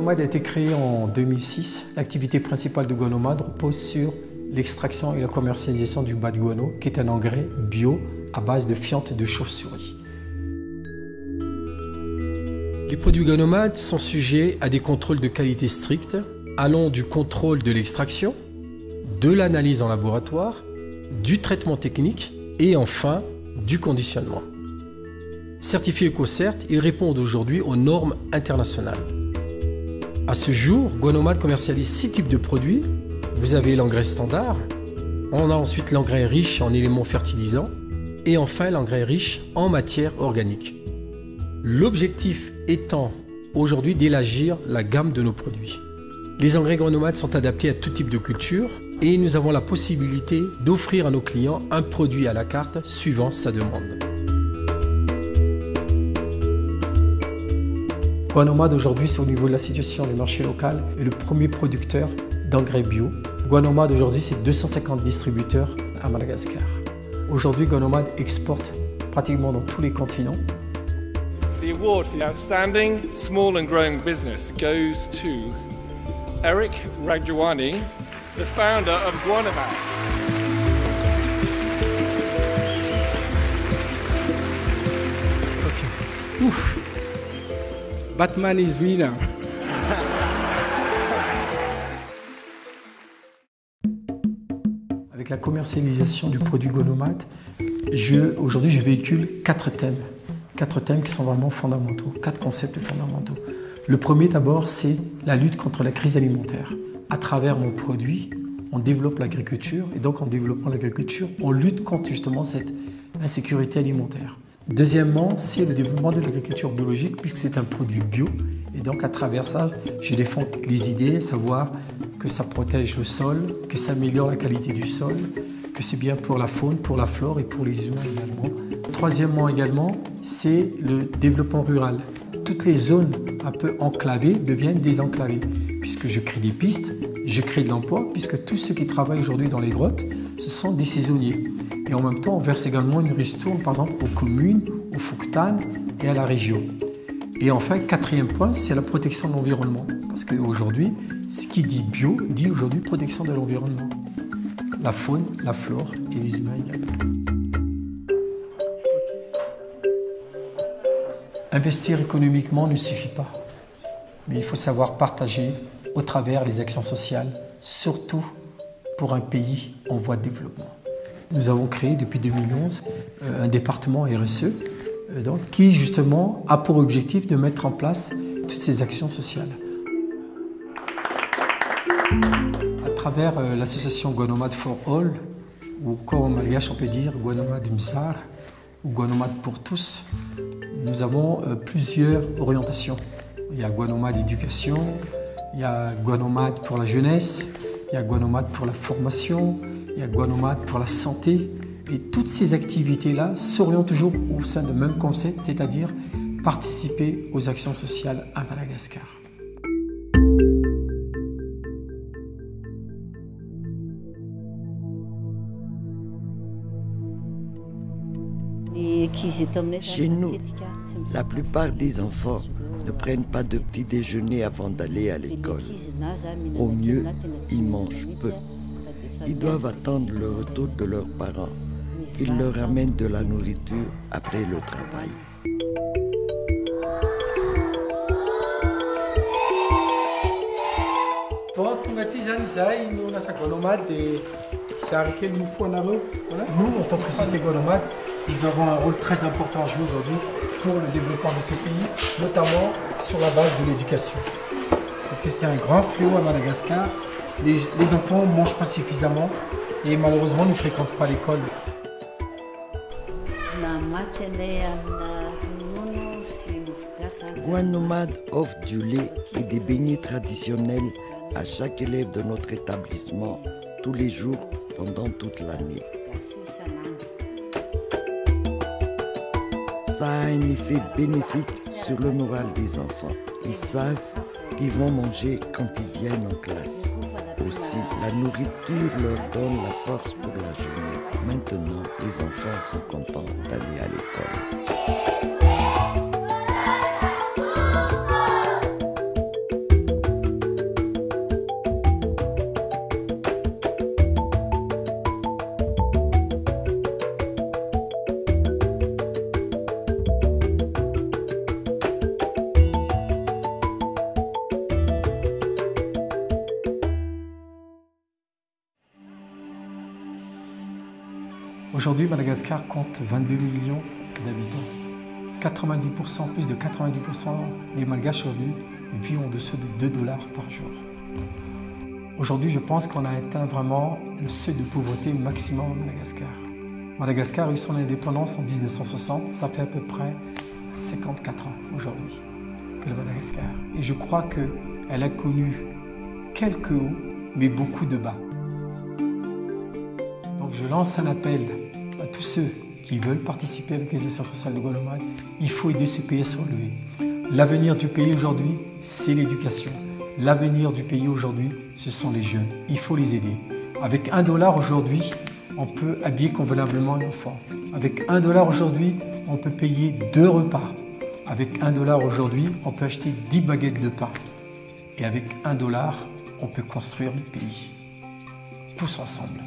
Guanomad a été créé en 2006. L'activité principale de Guanomad repose sur l'extraction et la commercialisation du bas de guano, qui est un engrais bio à base de fientes de chauve-souris. Les produits Guanomad sont sujets à des contrôles de qualité stricts, allant du contrôle de l'extraction, de l'analyse en laboratoire, du traitement technique et enfin du conditionnement. Certifiés EcoCert, ils répondent aujourd'hui aux normes internationales. À ce jour, Guanomad commercialise 6 types de produits. Vous avez l'engrais standard, on a ensuite l'engrais riche en éléments fertilisants et enfin l'engrais riche en matière organique. L'objectif étant aujourd'hui d'élargir la gamme de nos produits. Les engrais Guanomad sont adaptés à tout type de culture et nous avons la possibilité d'offrir à nos clients un produit à la carte suivant sa demande. Guanomad aujourd'hui, c'est au niveau de la situation du marché local, est le premier producteur d'engrais bio. Guanomad aujourd'hui, c'est 250 distributeurs à Madagascar. Aujourd'hui, Guanomad exporte pratiquement dans tous les continents. The award for the outstanding small and growing business goes to Eric Rajwani, the founder of Guanomad. Okay. Ouf. Batman is winner. Avec la commercialisation du produit Guanomad, aujourd'hui je véhicule 4 thèmes. 4 thèmes qui sont vraiment fondamentaux, 4 concepts fondamentaux. Le premier d'abord, c'est la lutte contre la crise alimentaire. À travers mon produit, on développe l'agriculture et donc en développant l'agriculture, on lutte contre justement cette insécurité alimentaire. Deuxièmement, c'est le développement de l'agriculture biologique puisque c'est un produit bio et donc à travers ça, je défends les idées, savoir que ça protège le sol, que ça améliore la qualité du sol, que c'est bien pour la faune, pour la flore et pour les humains également. Troisièmement également, c'est le développement rural. Toutes les zones un peu enclavées deviennent désenclavées puisque je crée des pistes, je crée de l'emploi puisque tous ceux qui travaillent aujourd'hui dans les grottes, ce sont des saisonniers. Et en même temps, on verse également une ristourne, par exemple, aux communes, aux Fouctanes et à la région. Et enfin, quatrième point, c'est la protection de l'environnement. Parce qu'aujourd'hui, ce qui dit bio, dit aujourd'hui protection de l'environnement. La faune, la flore et les humains également. Investir économiquement ne suffit pas. Mais il faut savoir partager au travers les actions sociales, surtout pour un pays en voie de développement. Nous avons créé depuis 2011 un département RSE qui justement a pour objectif de mettre en place toutes ces actions sociales. À travers l'association Guanomad for All, ou encore en malgache on peut dire Guanomad Mzar, ou Guanomad pour tous, nous avons plusieurs orientations. Il y a Guanomad éducation, il y a Guanomad pour la jeunesse, il y a Guanomad pour la formation, il y a Guanomad pour la santé. Et toutes ces activités-là s'orientent toujours au sein du même concept, c'est-à-dire participer aux actions sociales à Madagascar. Chez nous, la plupart des enfants ne prennent pas de petit déjeuner avant d'aller à l'école. Au mieux, ils mangent peu. Ils doivent attendre le retour de leurs parents. Ils leur amènent de la nourriture après le travail. Nous, en tant que société Guanomad, nous avons un rôle très important à jouer aujourd'hui pour le développement de ce pays, notamment sur la base de l'éducation. Parce que c'est un grand fléau à Madagascar. Les enfants ne mangent pas suffisamment et malheureusement ne fréquentent pas l'école. Guanomad offre du lait et des beignets traditionnels à chaque élève de notre établissement tous les jours pendant toute l'année. Ça a un effet bénéfique sur le moral des enfants. Ils savent qu'ils vont manger quand ils viennent en classe. Aussi, la nourriture leur donne la force pour la journée. Maintenant, les enfants sont contents d'aller à l'école. Aujourd'hui, Madagascar compte 22 millions d'habitants. 90%, plus de 90% des Malgaches aujourd'hui vivent en dessous de $2 par jour. Aujourd'hui, je pense qu'on a atteint vraiment le seuil de pauvreté maximum à Madagascar. Madagascar a eu son indépendance en 1960, ça fait à peu près 54 ans aujourd'hui que le Madagascar. Et je crois qu'elle a connu quelques hauts, mais beaucoup de bas. Donc je lance un appel à tous ceux qui veulent participer avec les actions sociales de Golomat. Il faut aider ce pays à se relever. L'avenir du pays aujourd'hui, c'est l'éducation. L'avenir du pays aujourd'hui, ce sont les jeunes. Il faut les aider. Avec $1 aujourd'hui, on peut habiller convenablement un enfant. Avec $1 aujourd'hui, on peut payer 2 repas. Avec $1 aujourd'hui, on peut acheter 10 baguettes de pain. Et avec $1, on peut construire le pays. Tous ensemble.